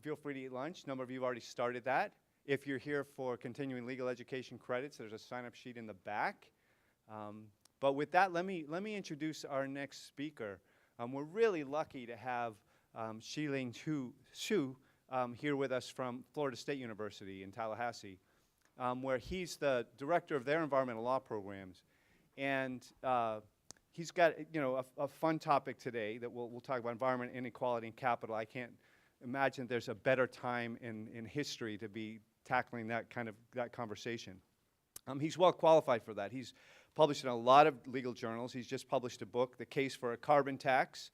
feel free to eat lunch. A number of you have already started that. If you're here for continuing legal education credits, there's a sign-up sheet in the back. But with that, let me introduce our next speaker. We're really lucky to have Shi-Ling Xu here with us from Florida State University in Tallahassee, where he's the director of their environmental law programs. And he's got a fun topic today that we'll talk about: environment, inequality, and capital. I can't imagine there's a better time in history to be tackling that conversation. He's well qualified for that. He's published in a lot of legal journals. He's just published a book, The Case for a Carbon Tax.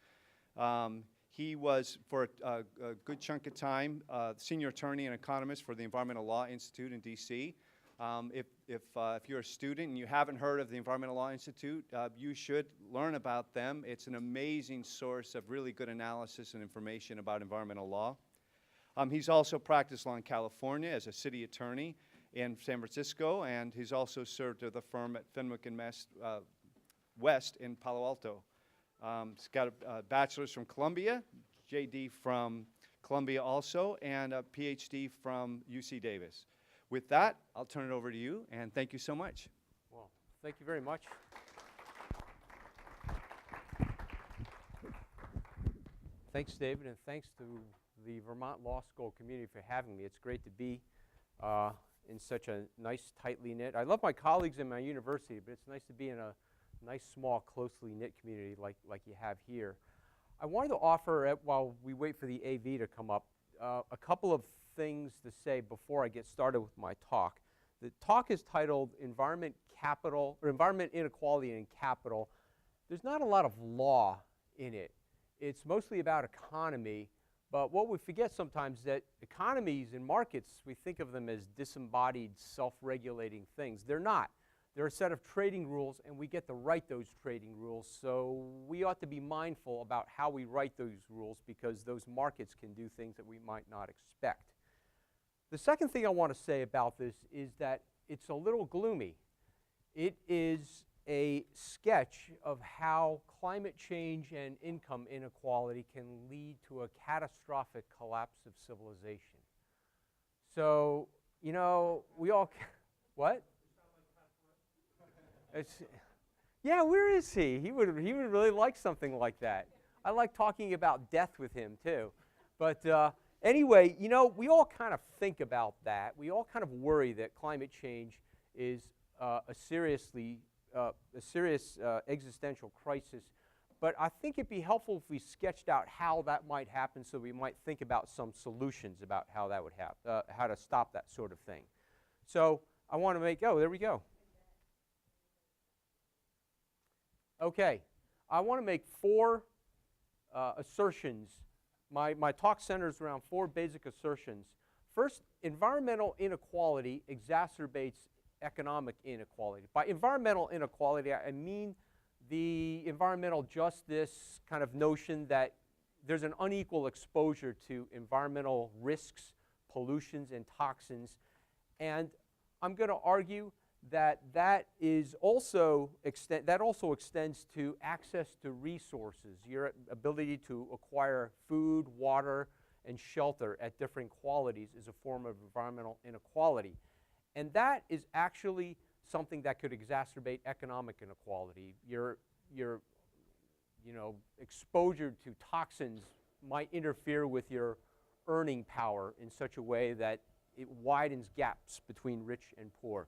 He was, for a good chunk of time, senior attorney and economist for the Environmental Law Institute in D.C. If you're a student and you haven't heard of the Environmental Law Institute, you should learn about them. It's an amazing source of really good analysis and information about environmental law. He's also practiced law in California as a city attorney in San Francisco, and he's also served at the firm at Fenwick and West in Palo Alto. He's got a bachelor's from Columbia, JD from Columbia also, and a PhD from UC Davis. With that, I'll turn it over to you, and thank you so much. Well, thank you very much. Thanks, David, and thanks to the Vermont Law School community for having me. It's great to be in such a nice, tightly knit. I love my colleagues in my university, but it's nice to be in a nice, small, closely knit community like you have here. I wanted to offer, while we wait for the AV to come up, a couple of things to say before I get started with my talk. The talk is titled Environment, Inequality, and Capital. There's not a lot of law in it. It's mostly about economy, but what we forget sometimes is that economies and markets, we think of them as disembodied, self-regulating things. They're not. They're a set of trading rules, and we get to write those trading rules, so we ought to be mindful about how we write those rules, because those markets can do things that we might not expect. The second thing I want to say about this is that it's a little gloomy. It is a sketch of how climate change and income inequality can lead to a catastrophic collapse of civilization. So, we all, what? Yeah, where is he? He would really like something like that. I like talking about death with him too. But anyway, we all kind of think about that. We all kind of worry that climate change is a serious existential crisis. But I think it'd be helpful if we sketched out how that might happen, so we might think about some solutions about how that would happen, how to stop that sort of thing. So I want to make, there we go. Okay, I want to make four assertions. My talk centers around four basic assertions. First, environmental inequality exacerbates economic inequality. By environmental inequality, I mean the environmental justice kind of notion that there's an unequal exposure to environmental risks, pollutions, and toxins. And I'm going to argue that that also extends to access to resources, your ability to acquire food, water, and shelter at different qualities is a form of environmental inequality. And that is actually something that could exacerbate economic inequality. Your exposure to toxins might interfere with your earning power in such a way that it widens gaps between rich and poor.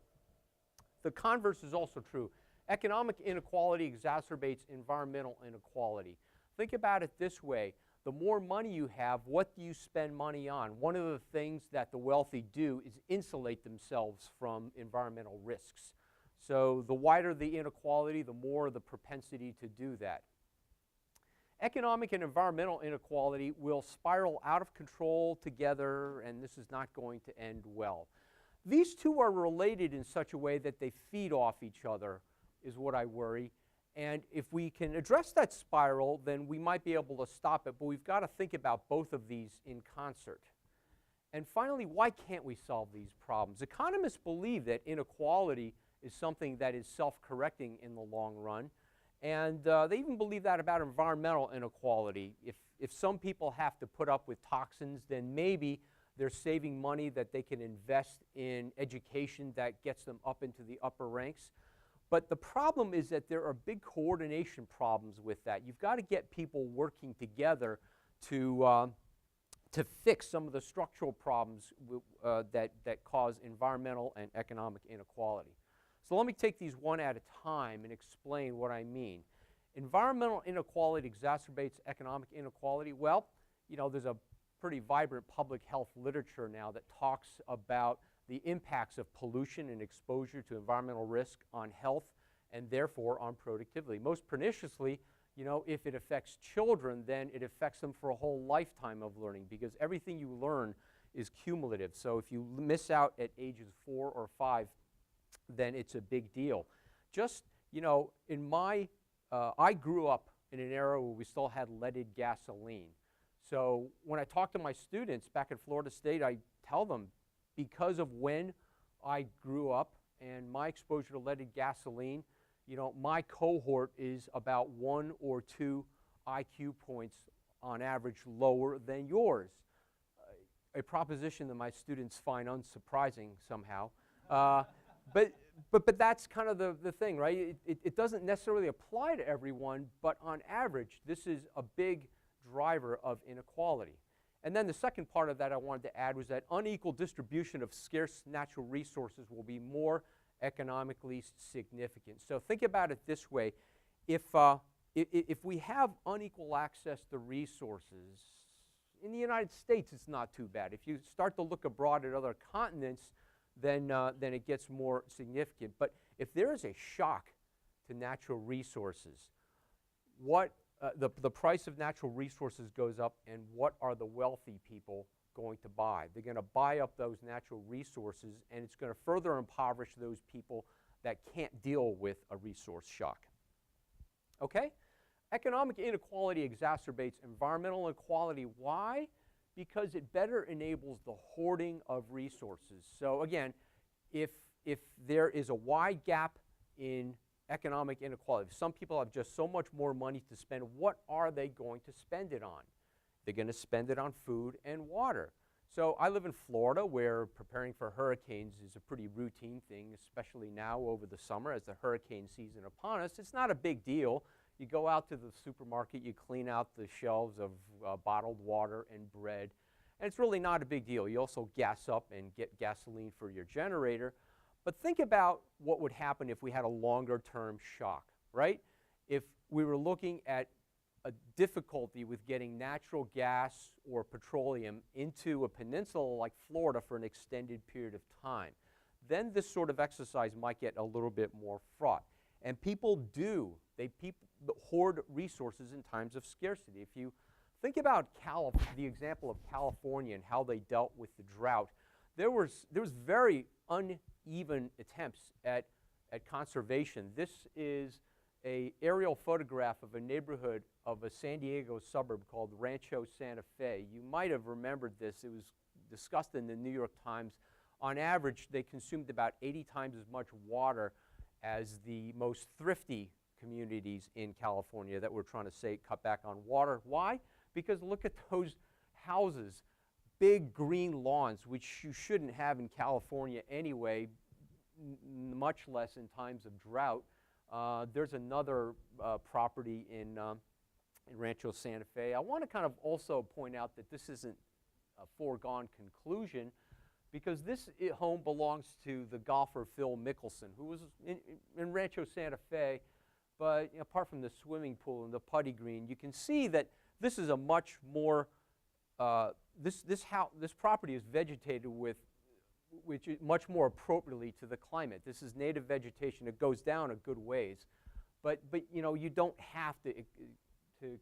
The converse is also true. Economic inequality exacerbates environmental inequality. Think about it this way. The more money you have, what do you spend money on? One of the things that the wealthy do is insulate themselves from environmental risks. So the wider the inequality, the more the propensity to do that. Economic and environmental inequality will spiral out of control together, and this is not going to end well. These two are related in such a way that they feed off each other, is what I worry. And if we can address that spiral, then we might be able to stop it, but we've got to think about both of these in concert. And finally, why can't we solve these problems? Economists believe that inequality is something that is self-correcting in the long run, and they even believe that about environmental inequality. if some people have to put up with toxins, then maybe they're saving money that they can invest in education that gets them up into the upper ranks. But the problem is that there are big coordination problems with that. You've got to get people working together to fix some of the structural problems that cause environmental and economic inequality. So let me take these one at a time and explain what I mean. Environmental inequality exacerbates economic inequality. Well, you know, there's a pretty vibrant public health literature now that talks about the impacts of pollution and exposure to environmental risk on health and therefore on productivity. Most perniciously, you know, if it affects children, then it affects them for a whole lifetime of learning, because everything you learn is cumulative. So if you miss out at ages 4 or 5, then it's a big deal. Just, you know, in my, I grew up in an era where we still had leaded gasoline. So when I talk to my students back at Florida State, I tell them, because of when I grew up and my exposure to leaded gasoline, you know, my cohort is about 1 or 2 IQ points on average lower than yours. A proposition that my students find unsurprising somehow. But that's kind of the thing, right? It doesn't necessarily apply to everyone, but on average, this is a big driver of inequality. And then the second part of that I wanted to add was that unequal distribution of scarce natural resources will be more economically significant. So think about it this way. If we have unequal access to resources, in the United States it's not too bad. If you start to look abroad at other continents, then it gets more significant. But if there is a shock to natural resources, the price of natural resources goes up, and what are the wealthy people going to buy? They're going to buy up those natural resources, and it's going to further impoverish those people that can't deal with a resource shock. Okay? Economic inequality exacerbates environmental inequality. Why? Because it better enables the hoarding of resources. So again, if there is a wide gap in economic inequality, if some people have just so much more money to spend, what are they going to spend it on? They're going to spend it on food and water. So I live in Florida, where preparing for hurricanes is a pretty routine thing, especially now over the summer as the hurricane season upon us. It's not a big deal. You go out to the supermarket, you clean out the shelves of bottled water and bread, and it's really not a big deal. You also gas up and get gasoline for your generator. But think about what would happen if we had a longer-term shock, right? If we were looking at a difficulty with getting natural gas or petroleum into a peninsula like Florida for an extended period of time, then this sort of exercise might get a little bit more fraught. And people do. People hoard resources in times of scarcity. If you think about the example of California and how they dealt with the drought, there was very uneven attempts at conservation. This is an aerial photograph of a neighborhood of a San Diego suburb called Rancho Santa Fe. You might have remembered this. It was discussed in the New York Times. On average, they consumed about 80 times as much water as the most thrifty communities in California that we're trying to cut back on water. Why? Because look at those houses, big green lawns, which you shouldn't have in California anyway, much less in times of drought. There's another property in Rancho Santa Fe. I want to kind of also point out that this isn't a foregone conclusion, because this home belongs to the golfer Phil Mickelson, who was in Rancho Santa Fe. But apart from the swimming pool and the putty green, you can see that this is a much more this property is vegetated with much more appropriately to the climate. This is native vegetation. It goes down a good ways, but you don't have to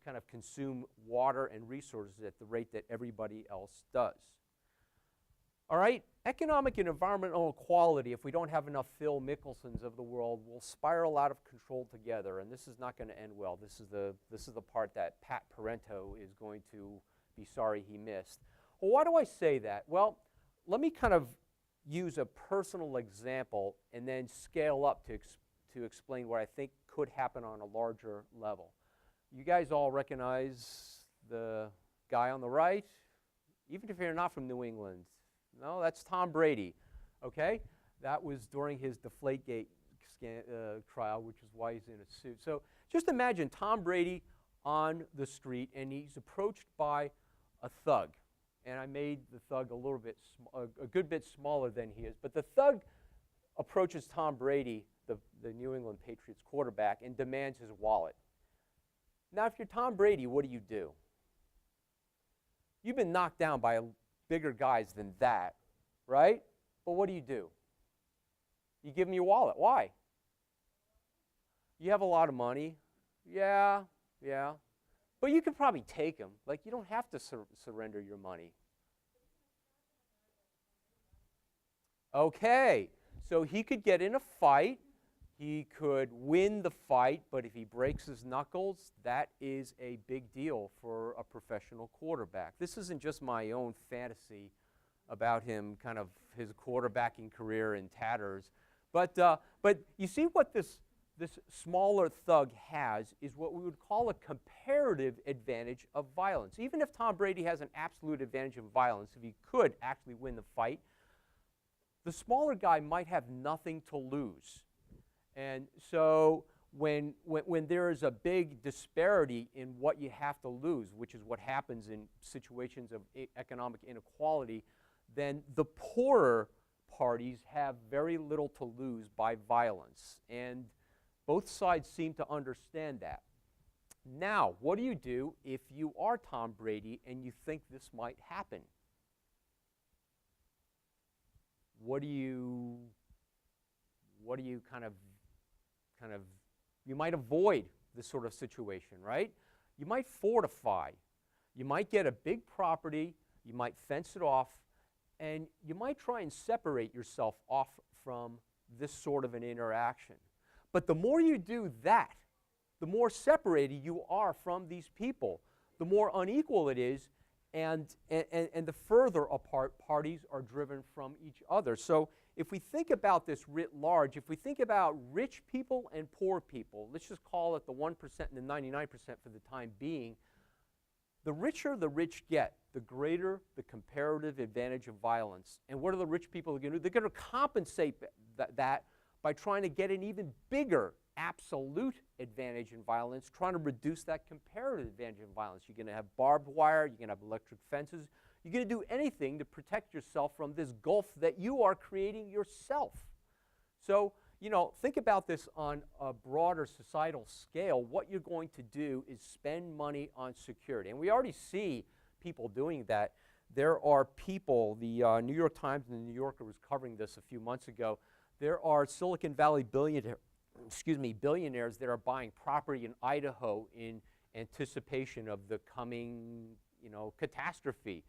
kind of consume water and resources at the rate that everybody else does. All right, economic and environmental equality, if we don't have enough Phil Mickelsons of the world, will spiral out of control together, and this is not going to end well. This is the part that Pat Parento is going to be sorry he missed. Well, why do I say that? Well, let me kind of use a personal example and then scale up to explain what I think could happen on a larger level. You guys all recognize the guy on the right, even if you're not from New England, no, that's Tom Brady, okay? That was during his Deflategate trial, which is why he's in a suit. So just imagine Tom Brady on the street, and he's approached by a thug. And I made the thug a little bit, a good bit smaller than he is. But the thug approaches Tom Brady, the New England Patriots quarterback, and demands his wallet. Now, if you're Tom Brady, what do? You've been knocked down by bigger guys than that, right? But what do? You give him your wallet. Why? You have a lot of money. Yeah. But you could probably take him. Like, you don't have to surrender your money. Okay, so he could get in a fight. He could win the fight, but if he breaks his knuckles, that is a big deal for a professional quarterback. This isn't just my own fantasy about him, kind of his quarterbacking career in tatters. But you see what this smaller thug has is what we would call a comparative advantage of violence. Even if Tom Brady has an absolute advantage of violence, if he could actually win the fight, the smaller guy might have nothing to lose. And so when there is a big disparity in what you have to lose, which is what happens in situations of economic inequality, then the poorer parties have very little to lose by violence. And both sides seem to understand that. Now, what do you do if you are Tom Brady and you think this might happen? What do you kind of, you might avoid this sort of situation, right? You might fortify. You might get a big property, you might fence it off, and you might try and separate yourself off from this sort of an interaction. But the more you do that, the more separated you are from these people, the more unequal it is, and the further apart parties are driven from each other. So if we think about this writ large, if we think about rich people and poor people, let's just call it the 1% and the 99% for the time being, the richer the rich get, the greater the comparative advantage of violence. And what are the rich people going to do? They're going to compensate that by trying to get an even bigger absolute advantage in violence, trying to reduce that comparative advantage in violence. You're going to have barbed wire, you're going to have electric fences, you're going to do anything to protect yourself from this gulf that you are creating yourself. So, think about this on a broader societal scale. What you're going to do is spend money on security. And we already see people doing that. There are people, the New York Times and the New Yorker was covering this a few months ago. There are Silicon Valley billionaires that are buying property in Idaho in anticipation of the coming, catastrophe,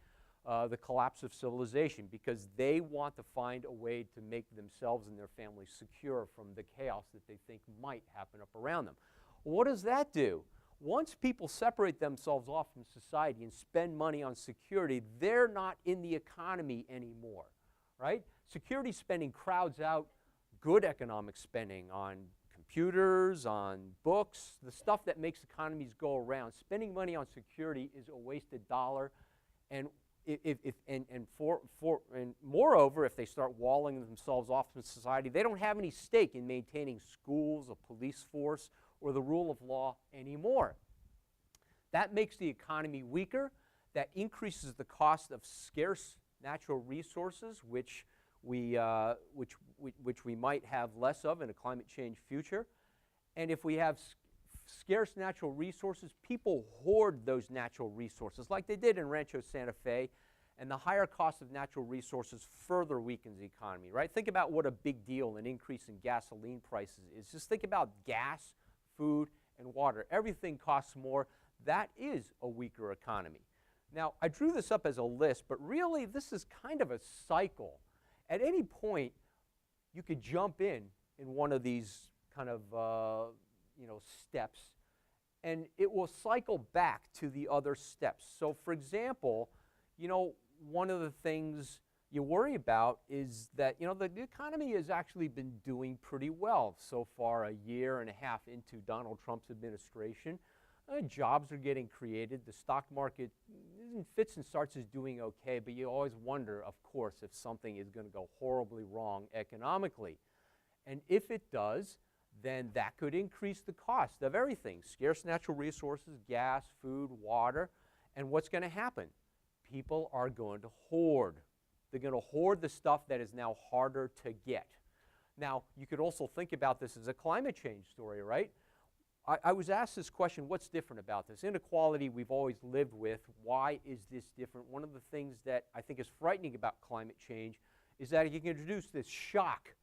the collapse of civilization, because they want to find a way to make themselves and their families secure from the chaos that they think might happen up around them. What does that do? Once people separate themselves off from society and spend money on security, they're not in the economy anymore, right? Security spending crowds out good economic spending on computers, on books, the stuff that makes economies go around. Spending money on security is a wasted dollar, and moreover, if they start walling themselves off from society, they don't have any stake in maintaining schools, a police force, or the rule of law anymore. That makes the economy weaker. That increases the cost of scarce natural resources, which we might have less of in a climate change future. And if we have scarce natural resources, people hoard those natural resources like they did in Rancho Santa Fe, and the higher cost of natural resources further weakens the economy, right? Think about what a big deal an increase in gasoline prices is. Just think about gas, food, and water. Everything costs more. That is a weaker economy. Now, I drew this up as a list, but really this is kind of a cycle. At any point, you could jump in one of these kind of steps, and it will cycle back to the other steps. So, for example, one of the things you worry about is that the economy has actually been doing pretty well so far, a year and a half into Donald Trump's administration. jobs are getting created. The stock market, in fits and starts, is doing okay, but you always wonder, of course, if something is going to go horribly wrong economically. And if it does, then that could increase the cost of everything: scarce natural resources, gas, food, water. And what's going to happen? People are going to hoard. They're going to hoard the stuff that is now harder to get. Now, you could also think about this as a climate change story, right? I was asked this question: what's different about this? Inequality we've always lived with. Why is this different? One of the things that I think is frightening about climate change is that you can introduce this shock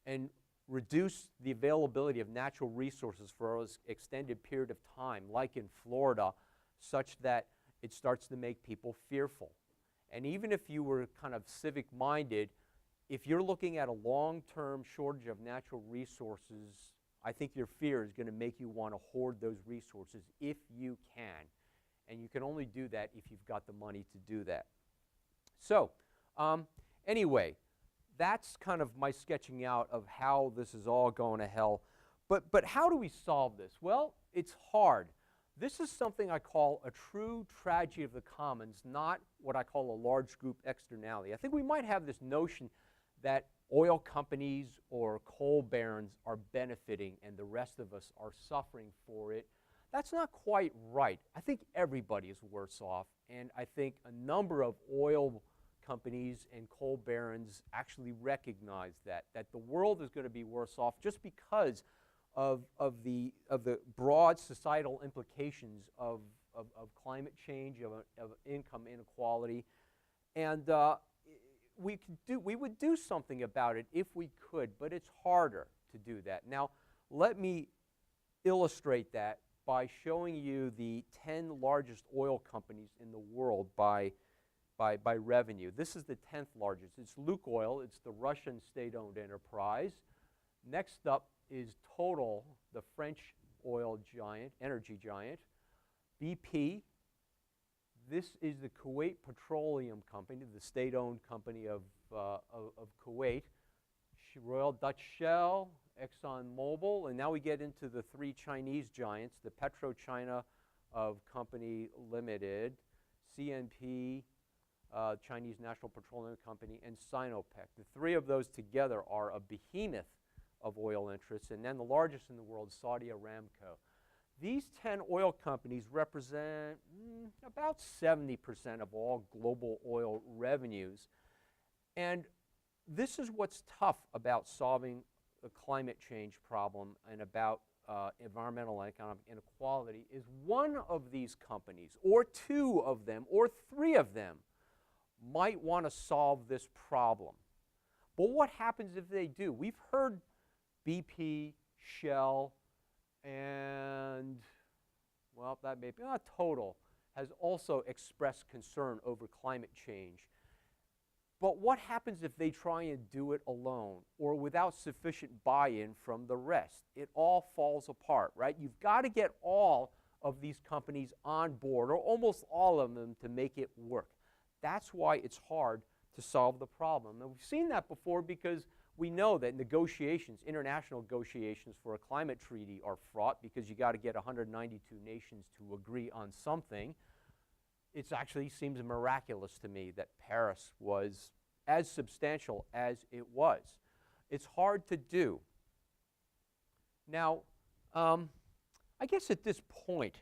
and reduce the availability of natural resources for an extended period of time, like in Florida, such that it starts to make people fearful. And even if you were kind of civic-minded, if you're looking at a long-term shortage of natural resources, I think your fear is going to make you want to hoard those resources if you can. And you can only do that if you've got the money to do that. So, anyway, that's kind of my sketching out of how this is all going to hell. But how do we solve this? Well, it's hard. This is something I call a true tragedy of the commons, not what I call a large group externality. I think we might have this notion that oil companies or coal barons are benefiting and the rest of us are suffering for it. That's not quite right. I think everybody is worse off, and I think a number of oil companies and coal barons actually recognize that the world is going to be worse off just because of the broad societal implications of climate change, of income inequality. And we would do something about it if we could, but it's harder to do that. Now, let me illustrate that by showing you the 10 largest oil companies in the world by revenue. This is the 10th largest. It's Lukoil. It's the Russian state-owned enterprise. Next up is Total, the French oil giant, energy giant. BP. This is the Kuwait Petroleum Company, the state-owned company of Kuwait. Royal Dutch Shell, ExxonMobil, and now we get into the three Chinese giants, the PetroChina of Company Limited, CNP, Chinese National Petroleum Company, and Sinopec. The three of those together are a behemoth of oil interests, and then the largest in the world, Saudi Aramco. These 10 oil companies represent about 70% of all global oil revenues. And this is what's tough about solving the climate change problem and about environmental and economic inequality is one of these companies, or two of them, or three of them, might want to solve this problem. But what happens if they do? We've heard BP, Shell, and, well, that may be, Total has also expressed concern over climate change. But what happens if they try and do it alone or without sufficient buy-in from the rest? It all falls apart, right? You've got to get all of these companies on board, or almost all of them, to make it work. That's why it's hard to solve the problem. And we've seen that before because we know that negotiations, international negotiations for a climate treaty are fraught because you got to get 192 nations to agree on something. It actually seems miraculous to me that Paris was as substantial as it was. It's hard to do. Now, I guess at this point,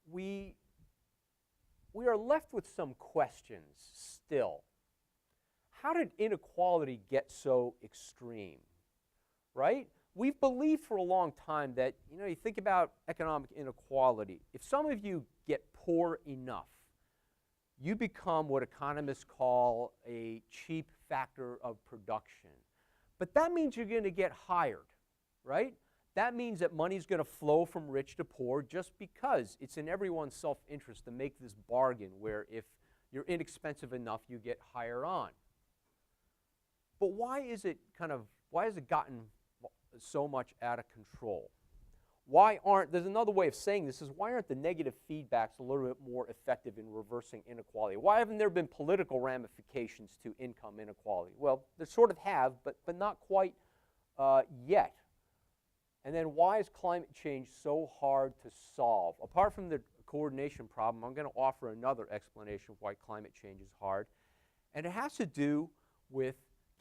we are left with some questions still. How did inequality get so extreme, right? We've believed for a long time that, you think about economic inequality. If some of you get poor enough, you become what economists call a cheap factor of production. But that means you're going to get hired, right? That means that money's going to flow from rich to poor just because it's in everyone's self-interest to make this bargain where if you're inexpensive enough, you get higher on. But why has it gotten so much out of control? There's another way of saying this, is why aren't the negative feedbacks a little bit more effective in reversing inequality? Why haven't there been political ramifications to income inequality? Well, there sort of have, but not quite yet. And then why is climate change so hard to solve? Apart from the coordination problem, I'm going to offer another explanation of why climate change is hard. And it has to do with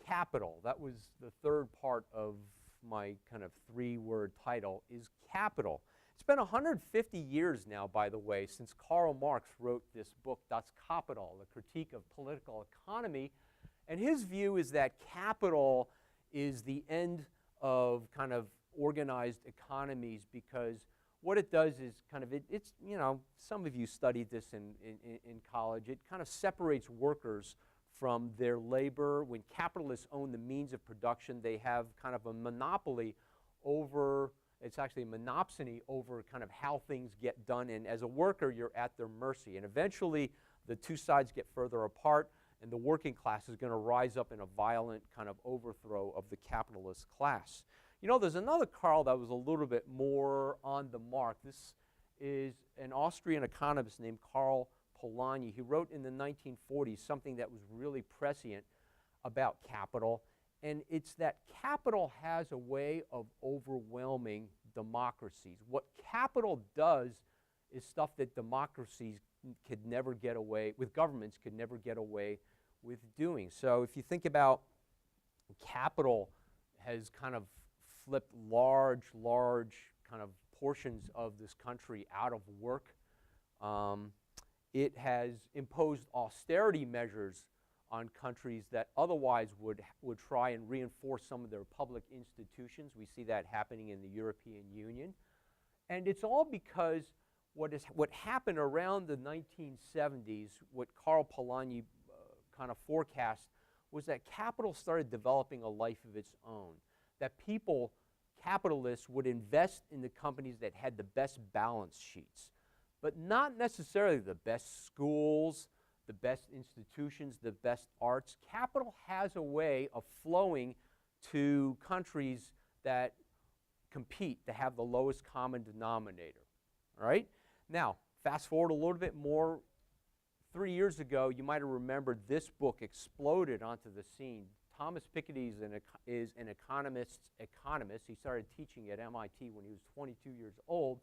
capital. That was the third part of my kind of three-word title, is capital. It's been 150 years now, by the way, since Karl Marx wrote this book, Das Kapital, The Critique of Political Economy. And his view is that capital is the end of kind of organized economies, because what it does is kind of, it's, you know, some of you studied this in college, it kind of separates workers from their labor. When capitalists own the means of production, they have kind of a monopoly over, it's actually a monopsony over kind of how things get done, and as a worker, you're at their mercy. And eventually, the two sides get further apart, and the working class is going to rise up in a violent kind of overthrow of the capitalist class. You know, there's another Karl that was a little bit more on the mark. This is an Austrian economist named Karl Polanyi. He wrote in the 1940s something that was really prescient about capital, and it's that capital has a way of overwhelming democracies. What capital does is stuff that democracies could never get away with, governments could never get away with doing. So if you think about capital has kind of flipped large kind of portions of this country out of work. It has imposed austerity measures on countries that otherwise would try and reinforce some of their public institutions. We see that happening in the European Union. And it's all because what happened around the 1970s, what Karl Polanyi kind of forecast, was that capital started developing a life of its own. That people, capitalists, would invest in the companies that had the best balance sheets, but not necessarily the best schools, the best institutions, the best arts. Capital has a way of flowing to countries that compete to have the lowest common denominator. All right? Now, fast forward a little bit more. 3 years ago, you might have remembered this book exploded onto the scene. Thomas Piketty is an economist. He started teaching at MIT when he was 22 years old,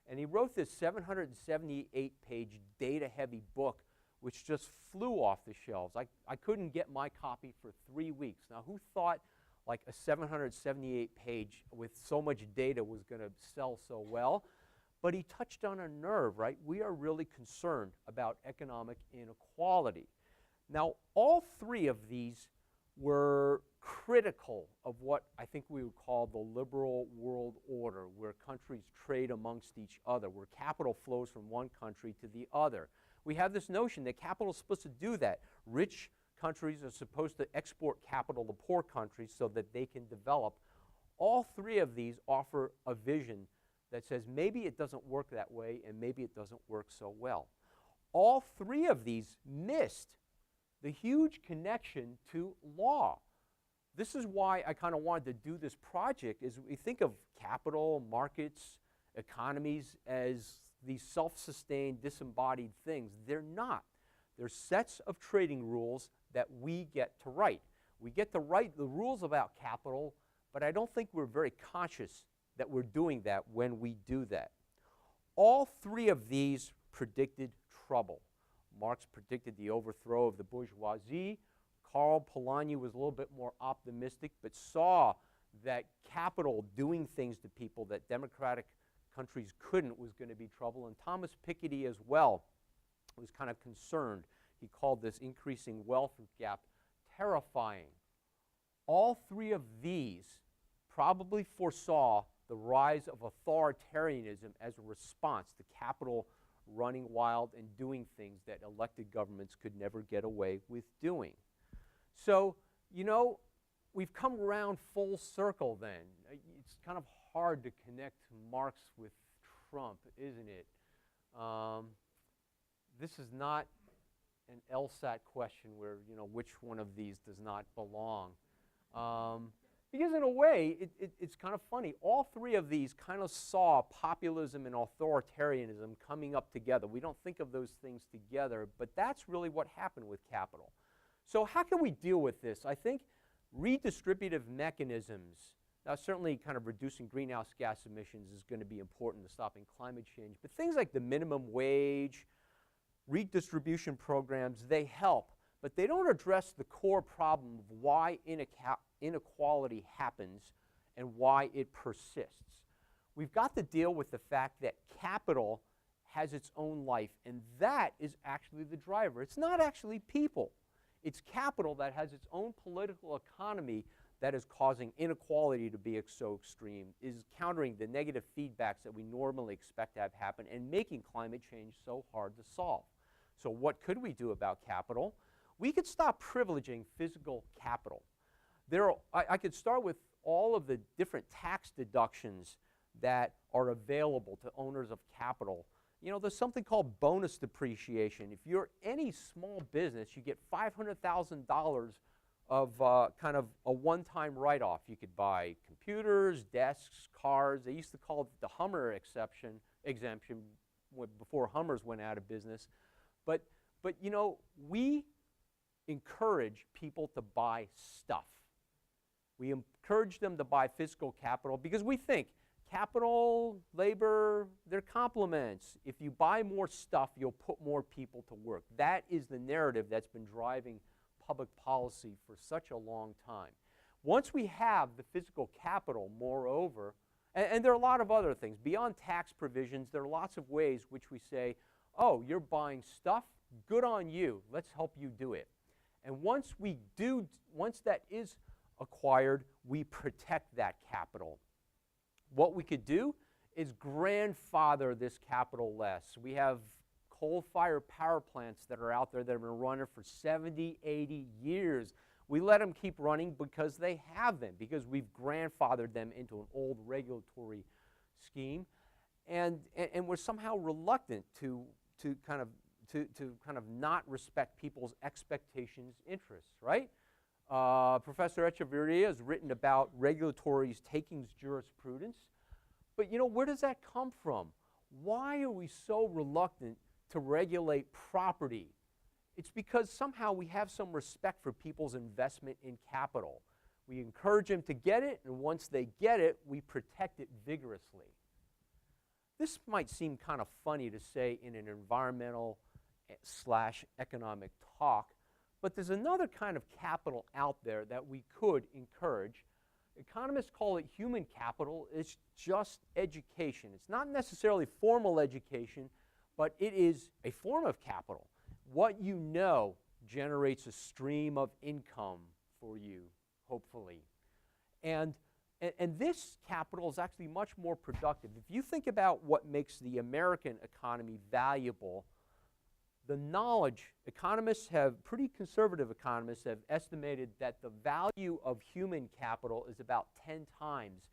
and he wrote this 778-page data-heavy book, which just flew off the shelves. I couldn't get my copy for 3 weeks. Now, who thought like a 778-page with so much data was going to sell so well? But he touched on a nerve, right? We are really concerned about economic inequality. Now, all three of these were critical of what I think we would call the liberal world order, where countries trade amongst each other, where capital flows from one country to the other. We have this notion that capital is supposed to do that. Rich countries are supposed to export capital to poor countries so that they can develop. All three of these offer a vision that says maybe it doesn't work that way and maybe it doesn't work so well. All three of these missed the huge connection to law. This is why I kind of wanted to do this project, is we think of capital, markets, economies as these self-sustained, disembodied things. They're not. They're sets of trading rules that we get to write. We get to write the rules about capital, but I don't think we're very conscious that we're doing that when we do that. All three of these predicted trouble. Marx predicted the overthrow of the bourgeoisie. Karl Polanyi was a little bit more optimistic, but saw that capital doing things to people that democratic countries couldn't was going to be trouble. And Thomas Piketty as well was kind of concerned. He called this increasing wealth gap terrifying. All three of these probably foresaw the rise of authoritarianism as a response to capital running wild and doing things that elected governments could never get away with doing. So, you know, we've come around full circle then. It's kind of hard to connect Marx with Trump, isn't it? This is not an LSAT question where, you know, which one of these does not belong. Because in a way, it's kind of funny. All three of these kind of saw populism and authoritarianism coming up together. We don't think of those things together, but that's really what happened with capital. So how can we deal with this? I think redistributive mechanisms Now, certainly kind of reducing greenhouse gas emissions is going to be important to stopping climate change, but things like the minimum wage, redistribution programs, they help, but they don't address the core problem of why inequality happens and why it persists. We've got to deal with the fact that capital has its own life, and that is actually the driver. It's not actually people. It's capital that has its own political economy that is causing inequality to be so extreme, is countering the negative feedbacks that we normally expect to have happen, and making climate change so hard to solve. So what could we do about capital? We could stop privileging physical capital. I could start with all of the different tax deductions that are available to owners of capital. You know, there's something called bonus depreciation. If you're any small business, you get $500,000 of kind of a one-time write-off. You could buy computers, desks, cars. They used to call it the Hummer exemption before Hummers went out of business. But you know, we encourage people to buy stuff. We encourage them to buy physical capital because we think capital, labor, they're complements. If you buy more stuff, you'll put more people to work. That is the narrative that's been driving public policy for such a long time. Once we have the physical capital, moreover, and there are a lot of other things. Beyond tax provisions, there are lots of ways which we say, oh, you're buying stuff, good on you, let's help you do it. And once that is acquired, we protect that capital. What we could do is grandfather this capital less. We have coal-fired power plants that are out there that have been running for 70, 80 years. We let them keep running because they have them, because we've grandfathered them into an old regulatory scheme, and we're somehow reluctant to kind of not respect people's expectations, interests, right? Professor Echeverria has written about regulatory takings jurisprudence, but you know, where does that come from? Why are we so reluctant to regulate property? It's because somehow we have some respect for people's investment in capital. We encourage them to get it, and once they get it, we protect it vigorously. This might seem kind of funny to say in an environmental / economic talk, but there's another kind of capital out there that we could encourage. Economists call it human capital. It's just education. It's not necessarily formal education, but it is a form of capital. What you know generates a stream of income for you, hopefully. And this capital is actually much more productive. If you think about what makes the American economy valuable, the knowledge, pretty conservative economists have estimated that the value of human capital is about 10 times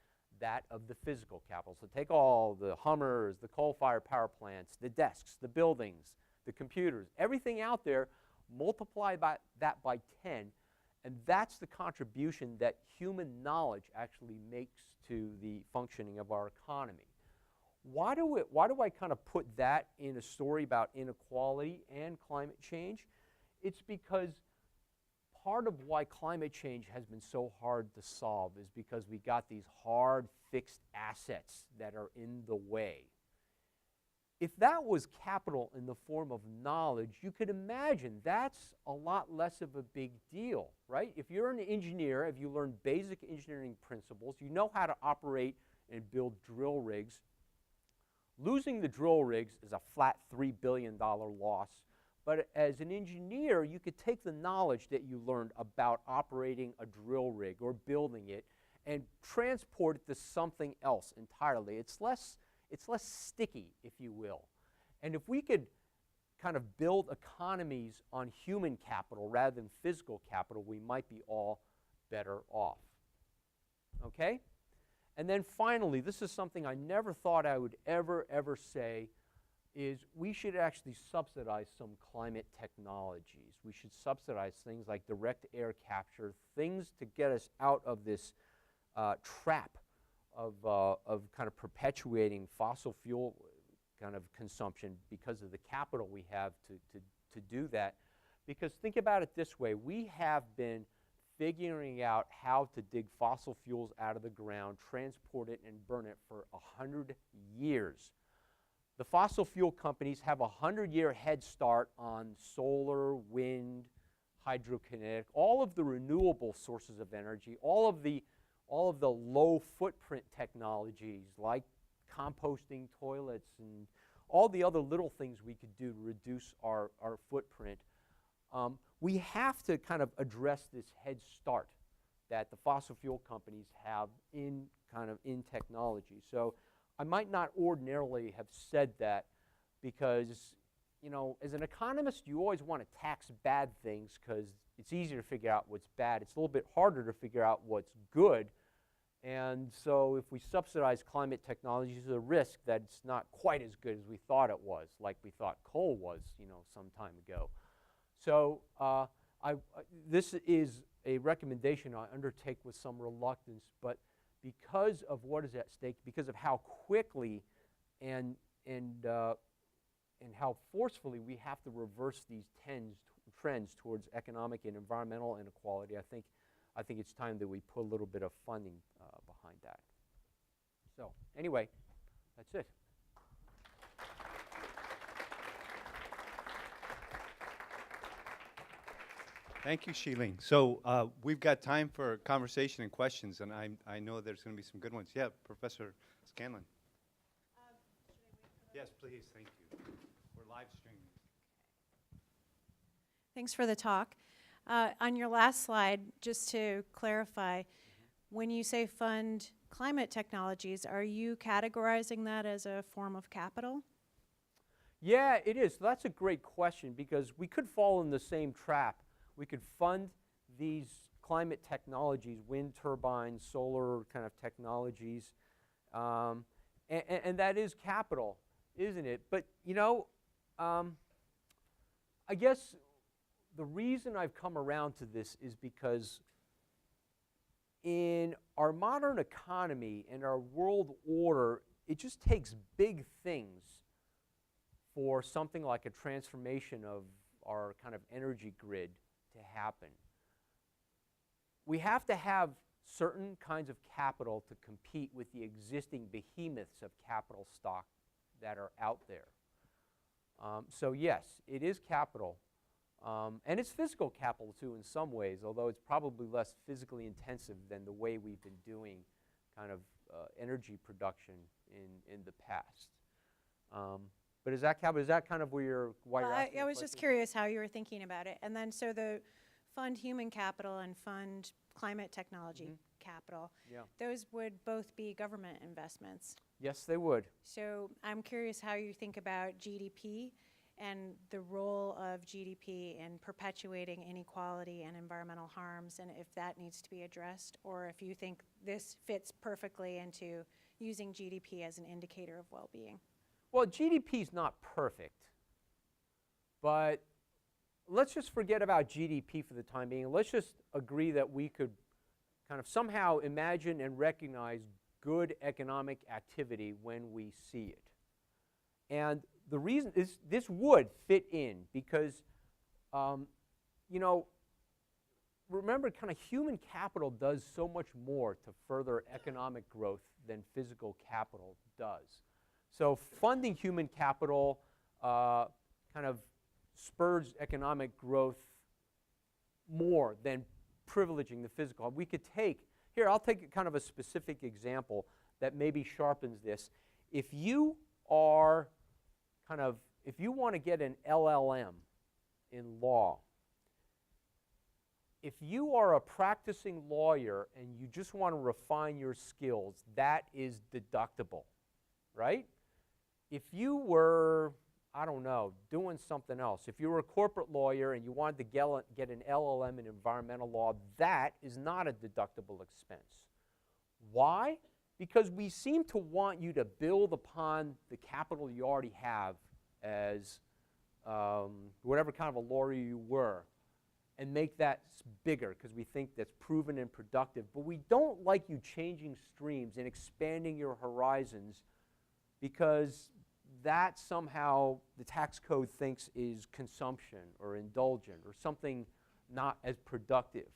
that of the physical capital. So take all the Hummers, the coal-fired power plants, the desks, the buildings, the computers, everything out there, multiply that by 10, and that's the contribution that human knowledge actually makes to the functioning of our economy. Why do I kind of put that in a story about inequality and climate change? It's because part of why climate change has been so hard to solve is because we got these hard fixed assets that are in the way. If that was capital in the form of knowledge, you could imagine that's a lot less of a big deal, right? If you're an engineer, if you learn basic engineering principles, you know how to operate and build drill rigs. Losing the drill rigs is a flat $3 billion loss, but as an engineer, you could take the knowledge that you learned about operating a drill rig or building it and transport it to something else entirely. It's less sticky, if you will. And if we could kind of build economies on human capital rather than physical capital, we might be all better off. Okay? And then finally, this is something I never thought I would ever say, is we should actually subsidize some climate technologies. We should subsidize things like direct air capture, things to get us out of this trap of kind of perpetuating fossil fuel kind of consumption because of the capital we have to do that. Because think about it this way, we have been figuring out how to dig fossil fuels out of the ground, transport it, and burn it for 100 years. The fossil fuel companies have a 100-year head start on solar, wind, hydrokinetic, all of the renewable sources of energy, all of the low footprint technologies like composting toilets and all the other little things we could do to reduce our footprint. We have to kind of address this head start that the fossil fuel companies have in technology. So I might not ordinarily have said that because, you know, as an economist, you always want to tax bad things because it's easier to figure out what's bad. It's a little bit harder to figure out what's good. And so if we subsidize climate technologies, there's a risk that it's not quite as good as we thought it was, like we thought coal was, you know, some time ago. So this is a recommendation I undertake with some reluctance, but because of what is at stake, because of how quickly and how forcefully we have to reverse these trends towards economic and environmental inequality, I think it's time that we put a little bit of funding behind that. So anyway, that's it. Thank you, Shi-Ling. So we've got time for conversation and questions, and I know there's going to be some good ones. Yeah, Professor Scanlon. Yes, please. Thank you. We're live streaming. Thanks for the talk. On your last slide, just to clarify, when you say fund climate technologies, are you categorizing that as a form of capital? Yeah, it is. So that's a great question because we could fall in the same trap. We could fund these climate technologies, wind turbines, solar kind of technologies, and that is capital, isn't it? But, you know, I guess the reason I've come around to this is because in our modern economy and our world order, it just takes big things for something like a transformation of our kind of energy grid to happen. We have to have certain kinds of capital to compete with the existing behemoths of capital stock that are out there. So yes, it is capital. And it's physical capital too in some ways, although it's probably less physically intensive than the way we've been doing kind of energy production in the past. But is that capital? Is that kind of where you're asking I was just curious how you were thinking about it. And then so the fund human capital and fund climate technology capital, those would both be government investments. Yes, they would. So I'm curious how you think about GDP and the role of GDP in perpetuating inequality and environmental harms, and if that needs to be addressed, or if you think this fits perfectly into using GDP as an indicator of well-being. Well, GDP is not perfect, but let's just forget about GDP for the time being. Let's just agree that we could kind of somehow imagine and recognize good economic activity when we see it. And the reason is this would fit in because, you know, remember kind of human capital does so much more to further economic growth than physical capital does. So funding human capital kind of spurs economic growth more than privileging the physical. We could take, here I'll take kind of a specific example that maybe sharpens this. If you are if you want to get an LLM in law, if you are a practicing lawyer and you just want to refine your skills, that is deductible, right? If you were, I don't know, doing something else, if you were a corporate lawyer and you wanted to get an LLM in environmental law, that is not a deductible expense. Why? Because we seem to want you to build upon the capital you already have as whatever kind of a lawyer you were and make that bigger because we think that's proven and productive. But we don't like you changing streams and expanding your horizons because that somehow the tax code thinks is consumption or indulgent or something not as productive.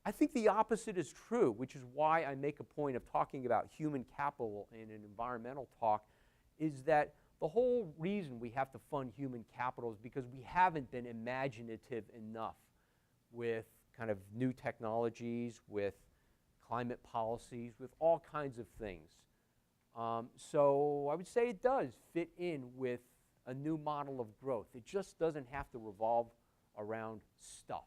I think the opposite is true, which is why I make a point of talking about human capital in an environmental talk, is that the whole reason we have to fund human capital is because we haven't been imaginative enough with kind of new technologies, with climate policies, with all kinds of things. So I would say it does fit in with a new model of growth. It just doesn't have to revolve around stuff.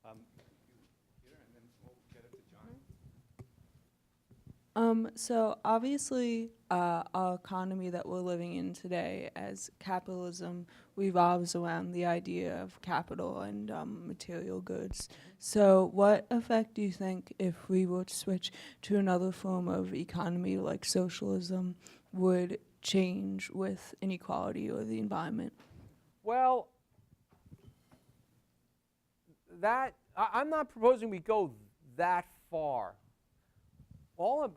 Here, and then we'll get it to John. So obviously, our economy that we're living in today, as capitalism revolves around the idea of capital and material goods. So what effect do you think, if we were to switch to another form of economy like socialism, would change with inequality or the environment? Well, I'm not proposing we go that far. But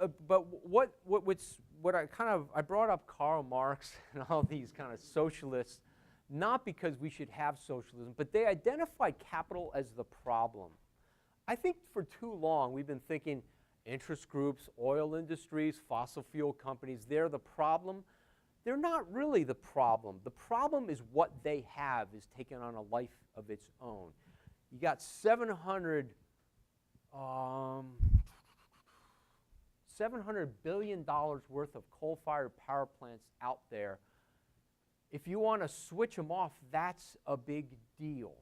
I brought up Karl Marx and all these kind of socialists, not because we should have socialism, but they identified capital as the problem. I think for too long we've been thinking interest groups, oil industries, fossil fuel companies, they're the problem. They're not really the problem. The problem is what they have is taken on a life of its own. You got $700 billion worth of coal-fired power plants out there. If you want to switch them off, that's a big deal.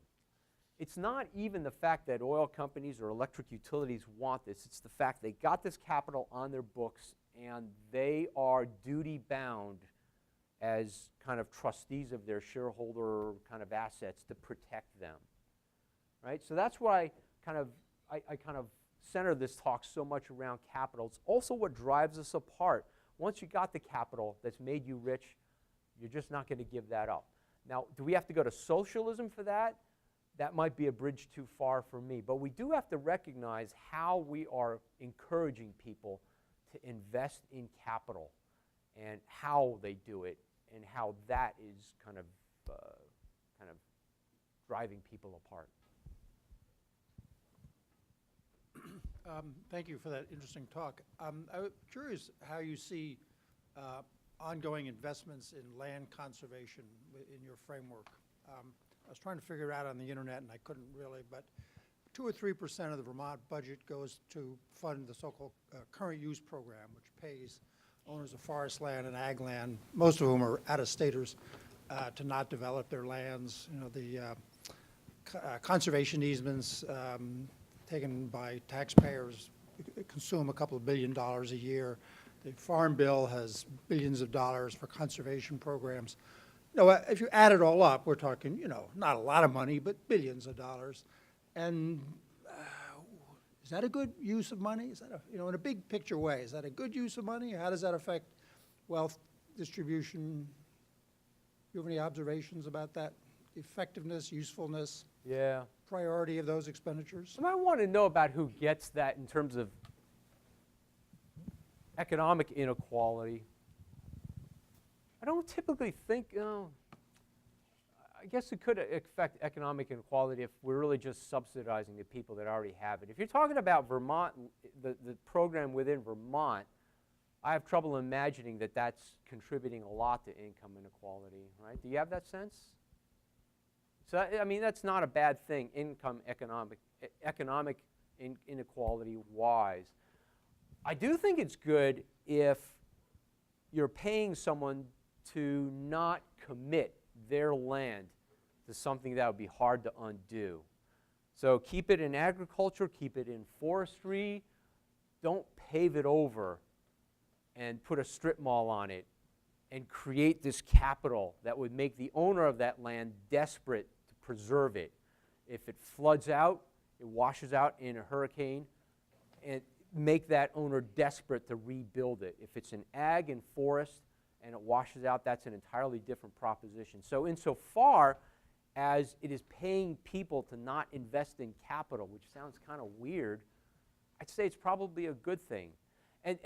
It's not even the fact that oil companies or electric utilities want this. It's the fact they got this capital on their books and they are duty-bound as kind of trustees of their shareholder kind of assets to protect them. Right? So that's why I kind of center this talk so much around capital. It's also what drives us apart. Once you got the capital that's made you rich, you're just not going to give that up. Now, do we have to go to socialism for that? That might be a bridge too far for me. But we do have to recognize how we are encouraging people to invest in capital and how they do it and how that is kind of driving people apart. Thank you for that interesting talk. I'm curious how you see ongoing investments in land conservation in your framework. I was trying to figure it out on the internet and I couldn't really, but 2 or 3% of the Vermont budget goes to fund the so-called current use program, which pays owners of forest land and ag land, most of whom are out-of-staters, to not develop their lands. You know, the conservation easements taken by taxpayers consume a couple of $1 billion a year. The Farm Bill has billions of dollars for conservation programs. You know, if you add it all up, we're talking, you know, not a lot of money, but billions of dollars. And is that a good use of money? Is that you know, in a big picture way, is that a good use of money? How does that affect wealth distribution? Do you have any observations about that? Effectiveness, usefulness? Yeah. Priority of those expenditures? And I want to know about who gets that in terms of economic inequality. I don't typically think, I guess it could affect economic inequality if we're really just subsidizing the people that already have it. If you're talking about Vermont, the program within Vermont, I have trouble imagining that that's contributing a lot to income inequality, right? Do you have that sense? So, I mean, that's not a bad thing, economic inequality-wise. I do think it's good if you're paying someone to not commit their land to something that would be hard to undo. So keep it in agriculture, keep it in forestry. Don't pave it over and put a strip mall on it and create this capital that would make the owner of that land desperate to preserve it. If it floods out, it washes out in a hurricane, and make that owner desperate to rebuild it. If it's an ag and forest and it washes out, that's an entirely different proposition. So insofar as it is paying people to not invest in capital, which sounds kind of weird, I'd say it's probably a good thing. And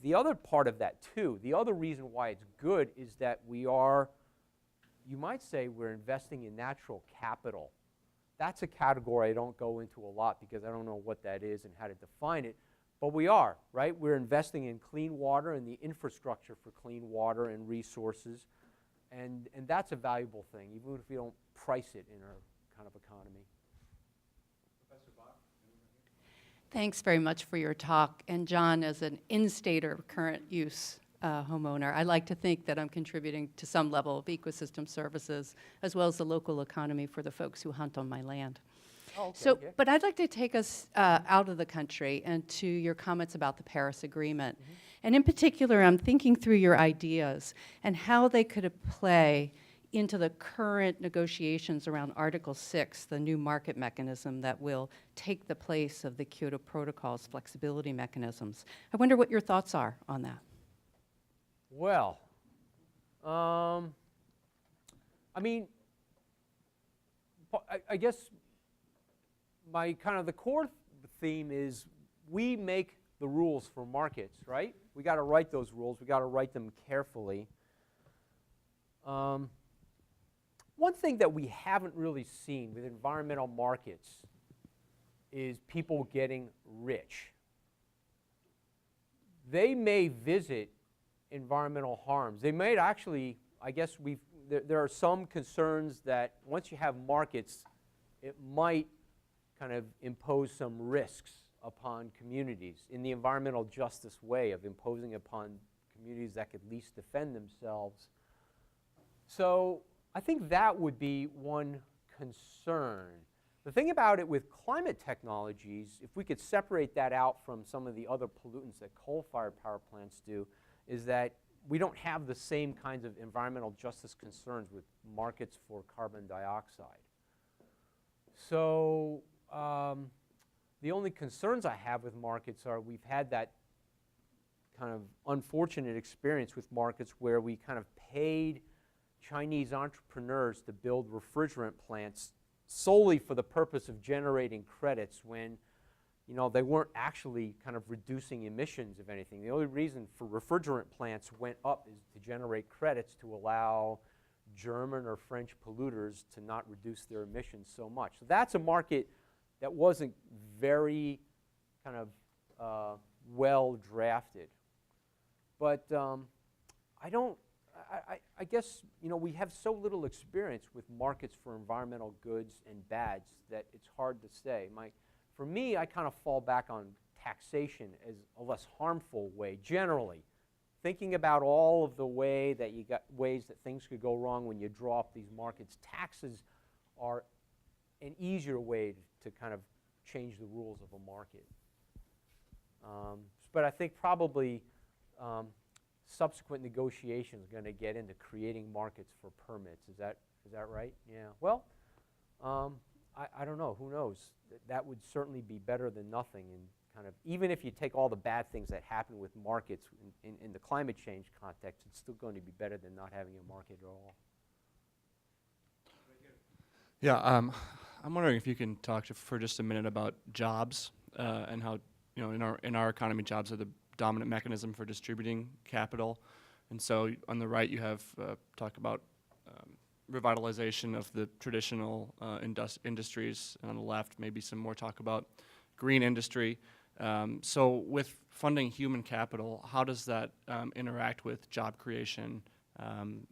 the other part of that too, the other reason why it's good is that we are you might say we're investing in natural capital. That's a category I don't go into a lot because I don't know what that is and how to define it. But we are, right? We're investing in clean water and the infrastructure for clean water and resources. And that's a valuable thing, even if we don't price it in our kind of economy. Thanks very much for your talk. And John, as an in-stater, current use homeowner, I like to think that I'm contributing to some level of ecosystem services, as well as the local economy for the folks who hunt on my land. Oh, okay, So, yeah. but I'd like to take us out of the country and to your comments about the Paris Agreement. And in particular, I'm thinking through your ideas and how they could play into the current negotiations around Article 6, the new market mechanism that will take the place of the Kyoto Protocol's flexibility mechanisms. I wonder what your thoughts are on that. Well, I mean, I guess my kind of the core theme is we make the rules for markets, right? We got to write those rules. We got to write them carefully. One thing that we haven't really seen with environmental markets is people getting rich. They may visit environmental harms. They might actually, I guess there are some concerns that once you have markets, it might kind of impose some risks upon communities in the environmental justice way of imposing upon communities that could least defend themselves. So I think that would be one concern. The thing about it with climate technologies, if we could separate that out from some of the other pollutants that coal-fired power plants do, is that we don't have the same kinds of environmental justice concerns with markets for carbon dioxide. So the only concerns I have with markets are we've had that kind of unfortunate experience with markets where we kind of paid Chinese entrepreneurs to build refrigerant plants solely for the purpose of generating credits when, you know, they weren't actually kind of reducing emissions of anything. The only reason for refrigerant plants went up is to generate credits to allow German or French polluters to not reduce their emissions so much. So that's a market that wasn't very kind of well drafted. But I guess, you know, we have so little experience with markets for environmental goods and bads that it's hard to say. For me, I kind of fall back on taxation as a less harmful way, generally. Thinking about all of the ways that things could go wrong when you draw up these markets, taxes are an easier way to kind of change the rules of a market. But I think probably subsequent negotiations are going to get into creating markets for permits. Is that right? Yeah. Well, I don't know. Who knows? That would certainly be better than nothing. And kind of, even if you take all the bad things that happen with markets in the climate change context, it's still going to be better than not having a market at all. Yeah, I'm wondering if you can talk for just a minute about jobs and how, you know, in our economy, jobs are the dominant mechanism for distributing capital. And so on the right, you have talk about revitalization of the traditional industries, and on the left, maybe some more talk about green industry. So with funding human capital, how does that interact with job creation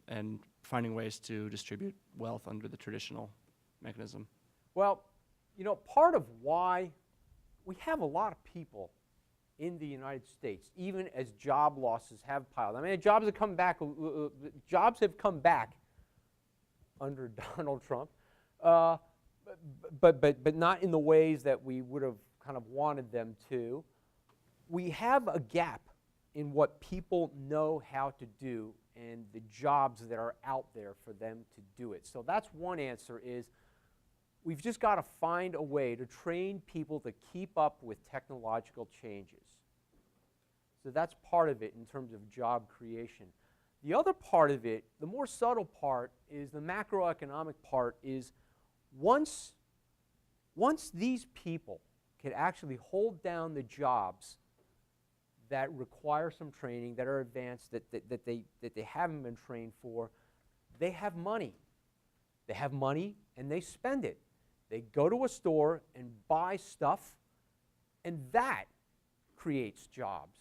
and finding ways to distribute wealth under the traditional mechanism? Well, you know, part of why we have a lot of people in the United States, even as job losses have piled. I mean, jobs have come back. Jobs have come back under Donald Trump, but not in the ways that we would have kind of wanted them to. We have a gap in what people know how to do and the jobs that are out there for them to do it. So that's one answer is we've just got to find a way to train people to keep up with technological changes. So that's part of it in terms of job creation. The other part of it, the more subtle part, is the macroeconomic part is once these people can actually hold down the jobs that require some training, that are advanced, that they haven't been trained for, they have money. They have money and they spend it. They go to a store and buy stuff, and that creates jobs,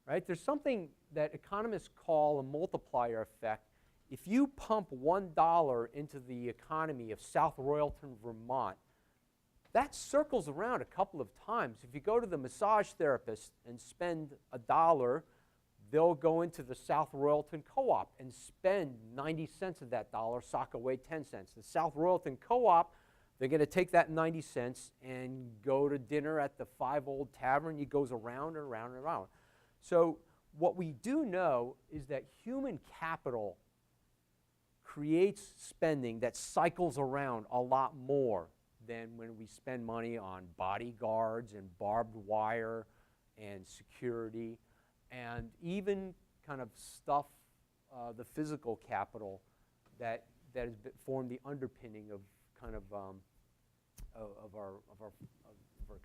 right? There's something that economists call a multiplier effect. If you pump $1 into the economy of South Royalton, Vermont, that circles around a couple of times. If you go to the massage therapist and spend $1, they'll go into the South Royalton Co-op and spend 90 cents of that dollar, sock away 10 cents. The South Royalton Co-op, they're going to take that 90 cents and go to dinner at the Five Old Tavern. It goes around and around and around. So what we do know is that human capital creates spending that cycles around a lot more than when we spend money on bodyguards and barbed wire and security and even kind of stuff, the physical capital that has formed the underpinning of kind of our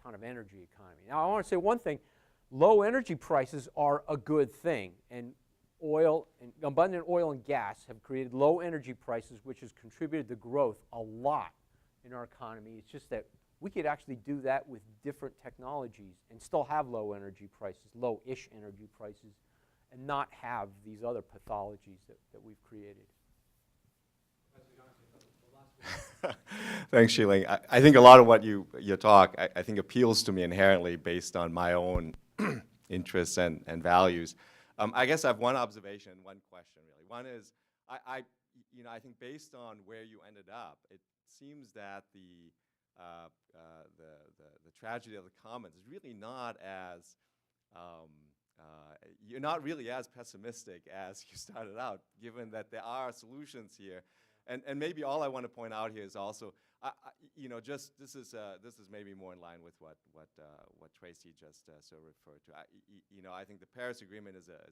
kind of energy economy. Now, I want to say one thing: low energy prices are a good thing, and abundant oil and gas have created low energy prices, which has contributed to growth a lot in our economy. It's just that we could actually do that with different technologies and still have low energy prices, low-ish energy prices, and not have these other pathologies that we've created. Thanks, Shi-Ling. I think a lot of what you talk, I think appeals to me inherently based on my own interests and values. I guess I have one observation and one question, really. One is, I think based on where you ended up, it seems that the tragedy of the commons is really not as you're not really as pessimistic as you started out, given that there are solutions here. And maybe all I want to point out here is also, this is maybe more in line with what Tracy just sort of referred to. I think the Paris Agreement is a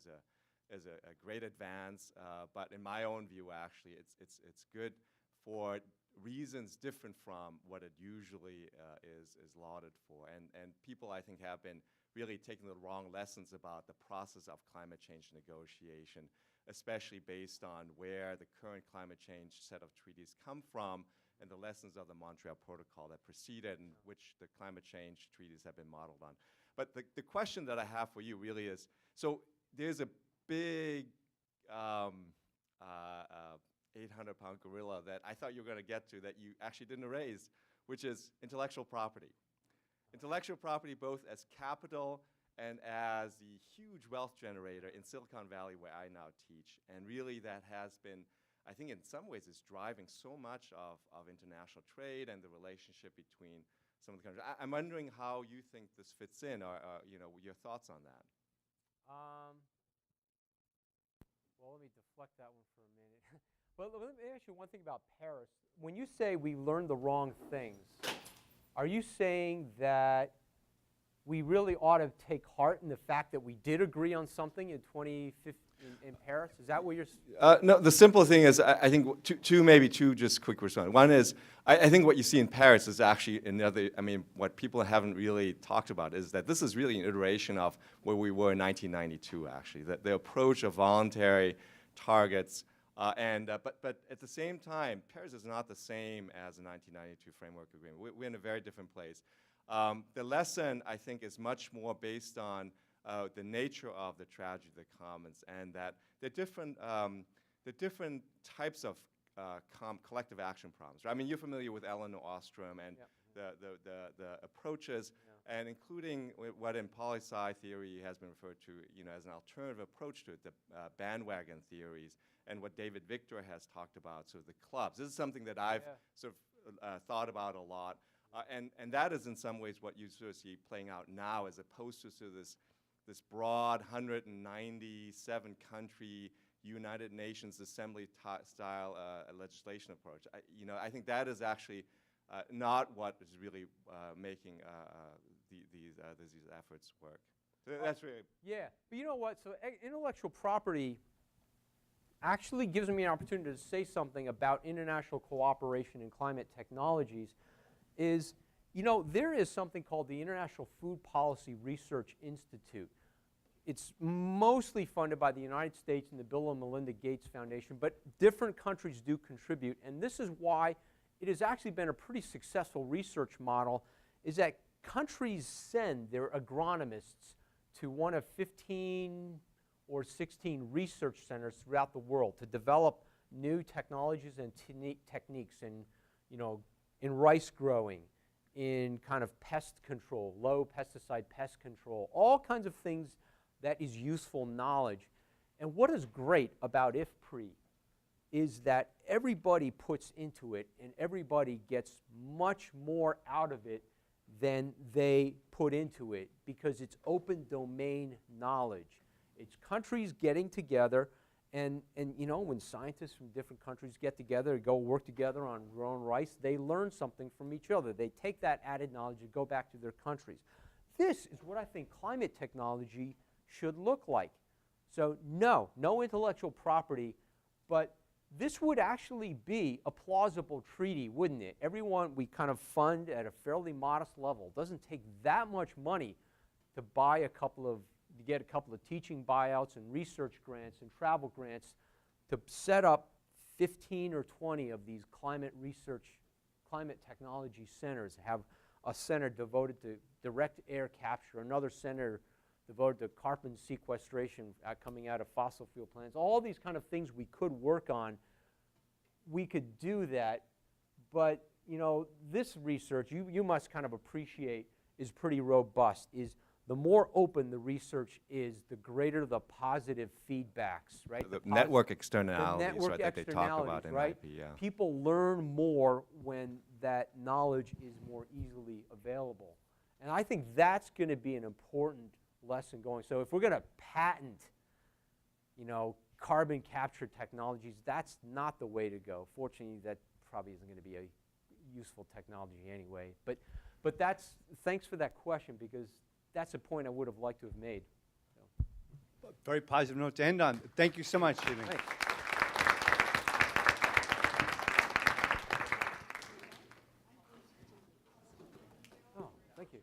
great advance, but in my own view, actually, it's good for reasons different from what it usually is lauded for. And people, I think, have been really taking the wrong lessons about the process of climate change negotiation, especially based on where the current climate change set of treaties come from and the lessons of the Montreal Protocol that preceded and which the climate change treaties have been modeled on. But the question that I have for you really is, so there's a big 800-pound gorilla that I thought you were going to get to that you actually didn't raise, which is intellectual property. Intellectual property both as capital and as the huge wealth generator in Silicon Valley, where I now teach. And really that has been, I think in some ways, is driving so much of international trade and the relationship between some of the countries. I'm wondering how you think this fits in, or your thoughts on that. Well, let me deflect that one for a minute. But let me ask you one thing about Paris. When you say we learned the wrong things, are you saying that we really ought to take heart in the fact that we did agree on something in 2015 in Paris? Is that what you're saying? No, the simple thing is, I think maybe two just quick responses. One is, I think what you see in Paris is actually another, what people haven't really talked about is that this is really an iteration of where we were in 1992, actually. The approach of voluntary targets, but at the same time, Paris is not the same as the 1992 Framework Agreement. We're in a very different place. The lesson, I think, is much more based on the nature of the tragedy of the commons, and that the different types of collective action problems. Right? You're familiar with Elinor Ostrom and the approaches, and including what in poli-sci theory has been referred to, as an alternative approach to it, the bandwagon theories, and what David Victor has talked about, sort of the clubs. This is something that I've sort of thought about a lot. And that is in some ways what you sort of see playing out now, as opposed to sort of this broad 197 country United Nations Assembly style legislation approach. I think that is actually not what is really making these efforts work. So that's really yeah. But you know what? So intellectual property actually gives me an opportunity to say something about international cooperation in climate technologies. Is, there is something called the International Food Policy Research Institute. it's mostly funded by the United States and the Bill and Melinda Gates Foundation, but different countries do contribute. And this is why it has actually been a pretty successful research model, is that countries send their agronomists to one of 15 or 16 research centers throughout the world to develop new technologies and techniques in, in rice growing, in kind of pest control, low pesticide pest control, all kinds of things that is useful knowledge. And what is great about IFPRI is that everybody puts into it and everybody gets much more out of it than they put into it, because it's open domain knowledge. It's countries getting together, and when scientists from different countries get together, go work together on growing rice, they learn something from each other. They take that added knowledge and go back to their countries. This is what I think climate technology should look like. So no intellectual property, but this would actually be a plausible treaty, wouldn't it? Everyone we kind of fund at a fairly modest level. It doesn't take that much money to get a couple of teaching buyouts and research grants and travel grants to set up 15 or 20 of these climate technology centers. Have a center devoted to direct air capture, another center devoted to carbon sequestration coming out of fossil fuel plants. All these kind of things we could work on. We could do that, but this research, you must kind of appreciate, is pretty robust. The more open the research is, the greater the positive feedbacks, right? The network externalities, right, that they talk about in right? IP, yeah. People learn more when that knowledge is more easily available. And I think that's going to be an important lesson going. So if we're going to patent, carbon capture technologies, that's not the way to go. Fortunately, that probably isn't going to be a useful technology anyway. But thanks for that question, because that's a point I would have liked to have made. So. Very positive note to end on. Thank you so much, Shi-Ling. Thanks. Oh, thank you.